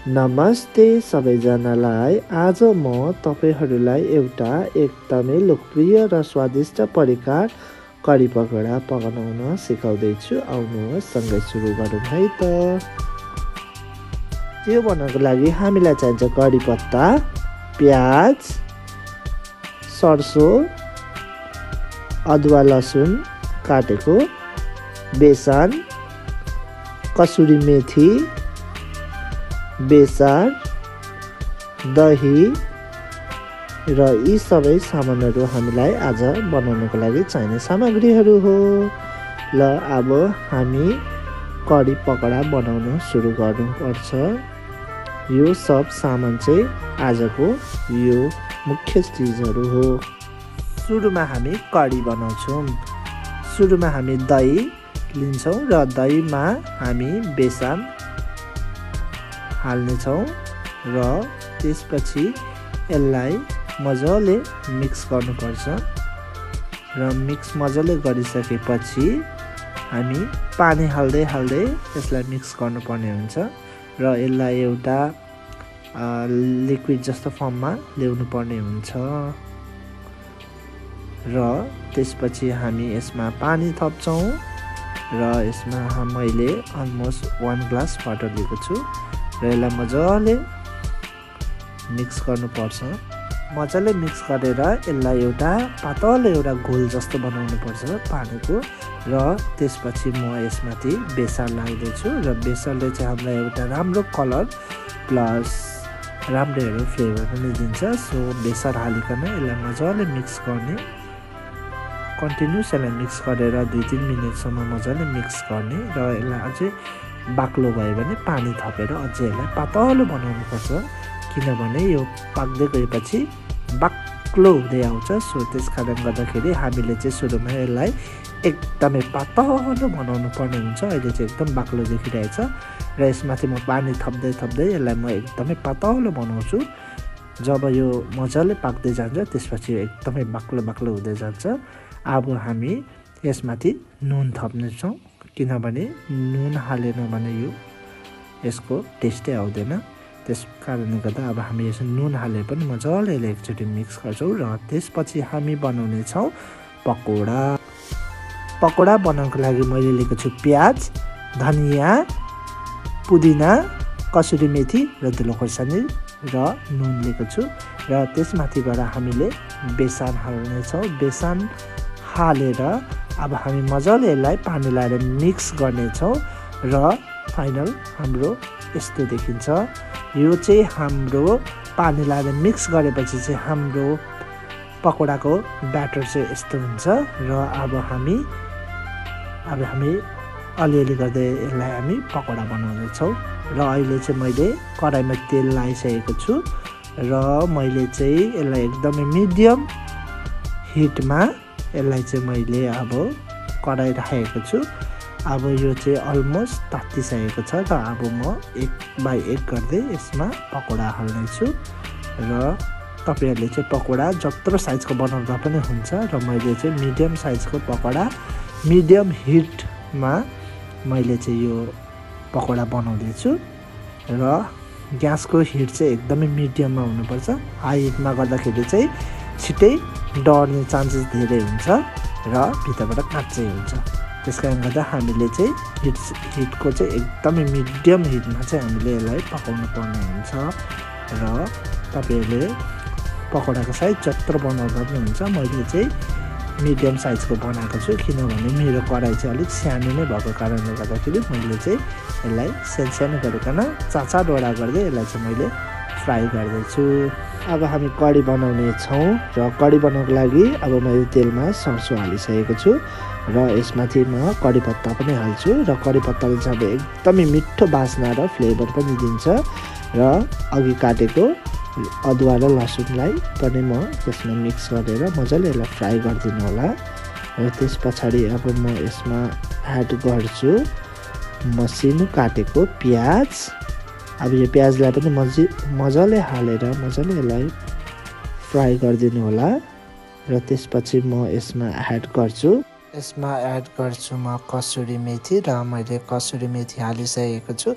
नमस्ते सबैजनालाई। आज म तपाईहरूलाई एउटा एकदमै लोकप्रिय र स्वादिष्ट परिकार करी पकौडा पकाउन सिकाउँदैछु। आउनुहोस् सँगै सुरु गरौँ है त। त्यो बनाउनको लागि हामीलाई चाहिन्छ करी पत्ता, प्याज, सर्सो, अदुवा लसुन काटेको, बेसन, कसुरी मेथी, बेसार, दही र यी सबै सामानहरू हामीलाई आज बनाउनको लागि चाहिने सामग्रीहरू हो। ल अब हामी करी पकौडा बनाउन सुरु गर्नुपर्छ। यो सब सामान चाहिँ आजको यो मुख्य चिजहरू हो। सुरुमा हामी करी बनाउँछौँ। सुरुमा हामी दही लिन्छौँ र दहीमा हामी बेसन हाल्नेछौँ र त्यसपछि यसलाई मजाले मिक्स गर्नुपर्छ र मिक्स मजाले गरिसकेपछि हामी पानी हाल्दै यसलाई मिक्स गर्नुपर्ने हुन्छ र यसलाई एउटा लिक्विड जस्तो फर्ममा ल्याउनु पर्ने हुन्छ र त्यसपछि हामी यसमा पानी थप्छौँ र यसमा मैले अलमोस्ट 1 ग्लास वाटर लिएको छु र यसलाई मजाले मिक्स गर्नुपर्छ। मजाले मिक्स गरेर यसलाई एउटा पातलो एउटा घोल जस्तो बनाउनु पर्छ पानीको र त्यसपछि म यसमाथि बेसार लाग्दैछु र बेसारले चाहिँ हामीलाई एउटा राम्रो कलर प्लस राम्रो फ्लेभर पनि दिन्छ। सो बेसार हालिकन यसलाई मजाले मिक्स गर्ने, कन्टिन्युस यसलाई मिक्स गरेर 2-3 मिनटसम्म मजाले मिक्स गर्ने र यसलाई अझै बाक्लो भयो भने पानी थपेर अझै यसलाई पातलो बनाउनुपर्छ, किनभने यो पाक्दै गएपछि बाक्लो हुँदै आउँछ। सो त्यस कारण गर्दाखेरि हामीले चाहिँ सुरुमा यसलाई एकदमै पातलो बनाउनु पर्ने हुन्छ। अहिले चाहिँ एकदम बाक्लो देखिरहेछ र यसमाथि म पानी थप्दै यसलाई म एकदमै पातलो बनाउँछु। जब यो मजाले पाक्दै जान्छ त्यसपछि एकदमै बाक्लो हुँदै जान्छ। अब हामी यसमाथि नुन थप्नेछौँ, किनभने नुन हालेन भने यसको टेस्टै आउँदैन। त्यस कारणले गर्दा अब हामी यसमा नुन हाले पनि मजाले एकचोटि मिक्स गर्छौँ र त्यसपछि हामी बनाउने छौँ पकौडा। पकौडा बनाउनको लागि मैले लिएको छु प्याज, धनियाँ, पुदिना, कसुरी मेथी र धुलो खोर्सानी र नुन लिएको छु र त्यसमाथिबाट हामीले बेसन हाल्नेछौँ। बेसन हालेर अब हामी मजाले यसलाई पानी लाएर मिक्स गर्नेछौँ र फाइनल हाम्रो यस्तो देखिन्छ। यो चाहिँ हाम्रो पानी लाएर मिक्स गरेपछि चाहिँ हाम्रो पकौडाको ब्याटर चाहिँ यस्तो हुन्छ र अब हामी अलिअलि गर्दै यसलाई हामी पकौडा बनाउनेछौँ र अहिले चाहिँ मैले कराईमा तेल लगाइसकेको छु र मैले चाहिँ यसलाई एकदमै मिडियम हिटमा यसलाई चाहिँ मैले अब कराई राखेको छु। अब यो चाहिँ अलमोस्ट तातिसकेको छ र अब म 1 बाई 1 गर्दै यसमा पकौडा हाल्नेछु र तपाईँहरूले चाहिँ पकौडा जत्रो साइजको बनाउँदा पनि हुन्छ र मैले चाहिँ मिडियम साइजको पकौडा मिडियम हिटमा मैले चाहिँ यो पकौडा बनाउँदैछु र ग्यासको हिट चाहिँ एकदमै मिडियममा हुनुपर्छ। हाई हिटमा गर्दाखेरि चाहिँ छिटै डढ्ने चान्सेस धेरै हुन्छ र भित्रबाट काँचै हुन्छ। त्यस कारण गर्दा हामीले चाहिँ हिटको चाहिँ एकदमै मिडियम हिटमा चाहिँ हामीले यसलाई पकाउनु पर्ने हुन्छ र तपाईँहरूले पकौडाको साइज जत्रो बनाउँदा पनि हुन्छ। मैले चाहिँ मिडियम साइजको बनाएको छु, किनभने मेरो कराई चाहिँ अलिक सानो नै भएको कारणले गर्दाखेरि मैले चाहिँ यसलाई सानो गरिकन 4-4वटा गर्दै यसलाई चाहिँ मैले फ्राई गर्दैछु। अब हामी कडी बनाउने छौँ र कडी बनाउनको लागि अब मैले तेलमा सर्सो हालिसकेको छु र यसमाथि म कडी पत्ता पनि हाल्छु र कडी पत्ताले चाहिँ अब एकदमै मिठो बास्ना र फ्लेभर पनि दिन्छ र अघि काटेको अदुवा र लसुनलाई पनि म त्यसमा मिक्स गरेर मजाले यसलाई फ्राई गरिदिनु होला र त्यस पछाडि अब म यसमा एड गर्छु मसिनो काटेको प्याज। अब यो प्याजलाई पनि मजाले हालेर मजाले यसलाई फ्राई गरिदिनु होला र त्यसपछि म यसमा एड गर्छु म कसुरी मेथी र मैले कसुरी मेथी हालिसकेको छु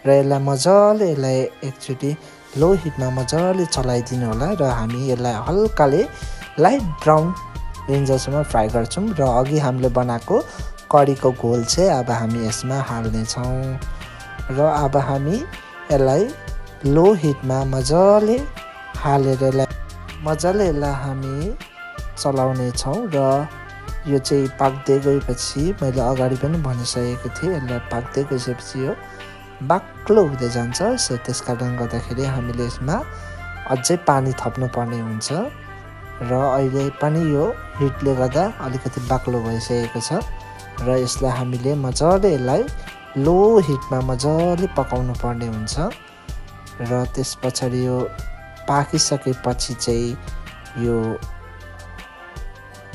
र यसलाई मजाले एकचोटि लो हिटमा मजाले चलाइदिनु होला र हामी यसलाई हल्काले लाइट ब्राउन रेन्जसम्म फ्राई गर्छौँ र अघि हामीले बनाएको कढीको घोल चाहिँ अब हामी यसमा हाल्नेछौँ र अब हामी यसलाई लो हिटमा मजाले हालेर यसलाई हामी चलाउने छौँ र यो चाहिँ पाक्दै गएपछि मैले अगाडि पनि भनिसकेको थिएँ यसलाई पाक्दै गइसकेपछि यो बाक्लो हुँदै जान्छ। सो त्यस कारणले गर्दाखेरि हामीले यसमा अझै पानी थप्नु पर्ने हुन्छ र अहिले पनि यो हिटले गर्दा अलिकति बाक्लो भइसकेको छ र यसलाई हामीले मजाले यसलाई लो हिटमा मजाले पकाउनु पर्ने हुन्छ र त्यस पछाडि यो पाकिसकेपछि चाहिँ यो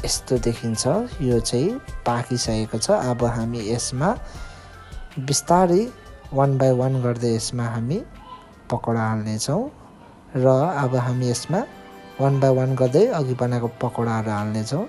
यस्तो देखिन्छ। यो चाहिँ पाकिसकेको छ। अब हामी यसमा बिस्तारै 1 बाइ 1 गर्दै यसमा हामी पकौडा हाल्नेछौँ र अब हामी यसमा 1 बाइ 1 गर्दै अघि बनाएको पकौडाहरू हाल्नेछौँ।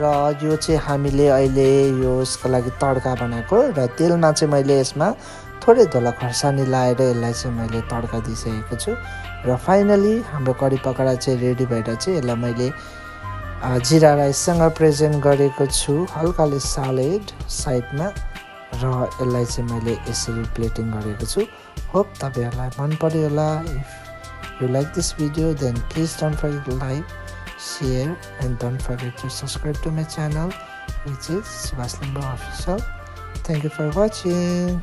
र यो चाहिँ हामीले अहिले यसको लागि तड्का बनाएको र तेलमा चाहिँ मैले यसमा थोरै धोला खोर्सानी लाएर यसलाई चाहिँ मैले तड्का दिइसकेको छु र फाइनली हाम्रो कढी पकौडा चाहिँ रेडी भएर चाहिँ यसलाई मैले जिरा राइससँग प्रेजेन्ट गरेको छु हल्काले सालेड साइडमा र यसलाई चाहिँ मैले यसरी प्लेटिङ गरेको छु। होप तपाईहरुलाई मन पर्यो होला। If you like this video then please don't forget to like, share and don't forget to subscribe to my channel, which is Subhash Limbu Official. Thank you for watching.